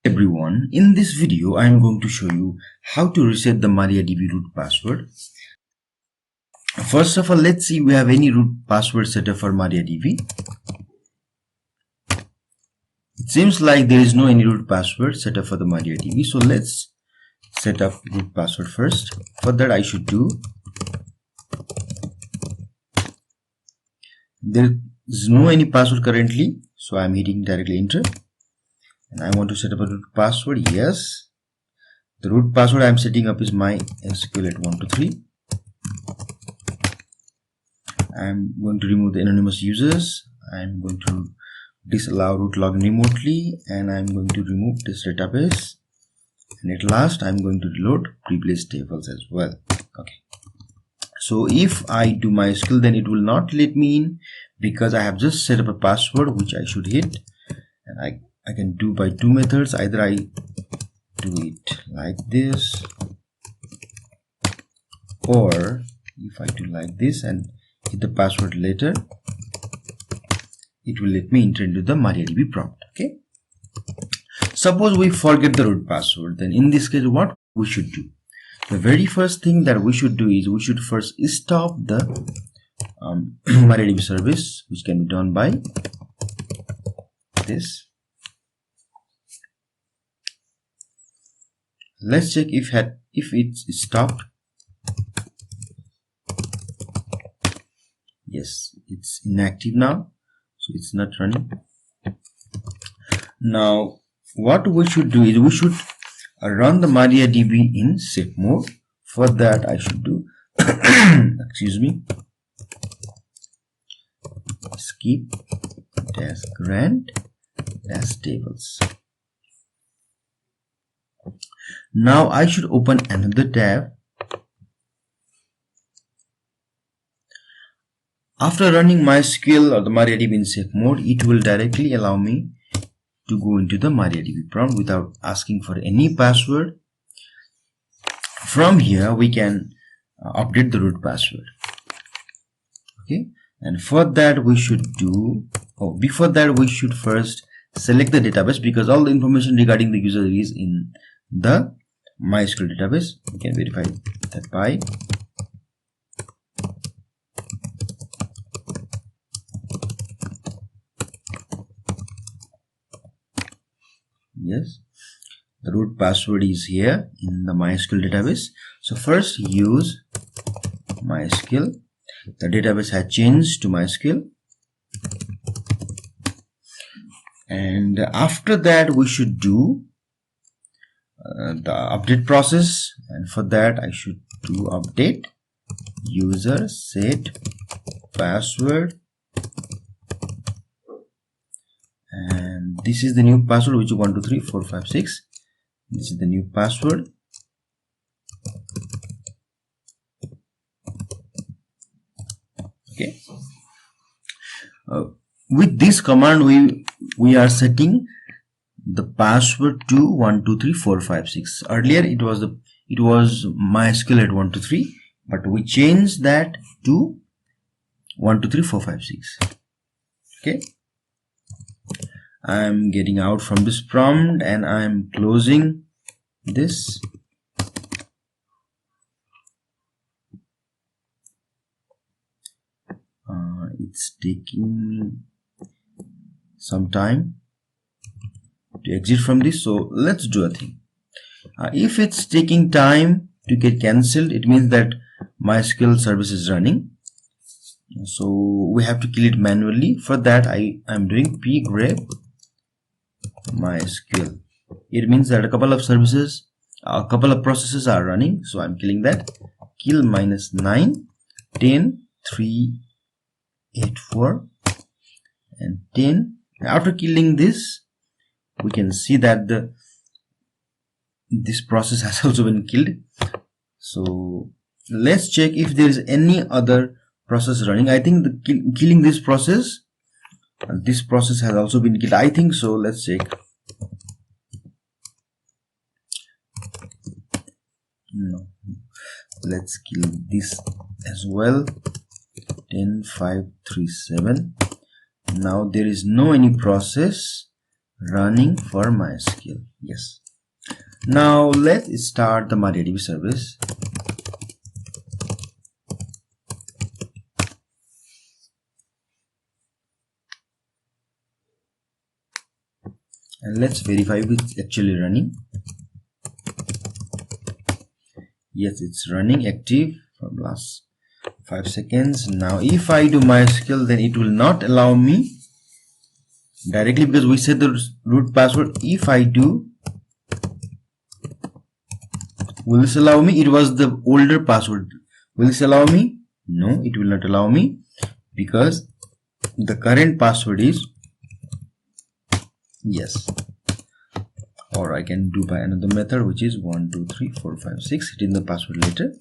Everyone, in this video I am going to show you how to reset the MariaDB root password. First of all, let's see we have any root password set up for MariaDB. It seems like there is no any root password set up for the MariaDB, so let's set up root password first. For that I should do, there is no any password currently, so I am hitting directly enter. And I want to set up a root password. Yes, the root password I am setting up is MySQL@123. I am going to remove the anonymous users. I am going to disallow root login remotely, and I am going to remove this database. And at last, I am going to reload previous tables as well. Okay. So if I do MySQL, then it will not let me in because I have just set up a password which I should hit, and I can do by two methods. Either I do it like this, or if I do like this and hit the password later, it will let me enter into the MariaDB prompt. Okay. Suppose we forget the root password, then in this case what we should do? The very first thing that we should do is we should first stop the MariaDB service, which can be done by this. Let's check if it's stopped. Yes, it's inactive now, so it's not running. Now what we should do is we should run the MariaDB in safe mode. For that I should do excuse me, skip - grant - tables. Now I should open another tab. After running MySQL or the MariaDB in safe mode, it will directly allow me to go into the MariaDB prompt without asking for any password. From here we can update the root password. Okay, and for that we should do, before that we should first select the database, because all the information regarding the user is in the MySQL database. We can verify that by yes, the root password is here in the MySQL database. So first use MySQL. The database has changed to MySQL, and after that we should do the update process, and for that I should do update user set password, and this is the new password, which is 123456. This is the new password. Okay. With this command we are setting the password to 123456. Earlier it was MySQL@123, but we changed that to 123456. Okay. I'm getting out from this prompt and I'm closing this. It's taking some time to exit from this, so let's do a thing. If it's taking time to get cancelled, it means that MySQL service is running, so we have to kill it manually. For that I'm doing pgrep MySQL. It means that a couple of processes are running, so I'm killing that. Kill -9 10 3 8 4 and 10. After killing this, we can see that this process has also been killed. So let's check if there is any other process running. I think killing this process has also been killed, I think so. Let's check. No, let's kill this as well. 10 5 3 7. Now there is no any process running for MySQL. Yes. Now let's start the MariaDB service. And let's verify if it's actually running. Yes, it's running active from last 5 seconds. Now if I do MySQL, then it will not allow me directly because we set the root password. If I do, will this allow me? It was the older password. Will this allow me? No, it will not allow me because the current password is yes. Or I can do by another method, which is 1 2 3 4 5 6, hitting the password later.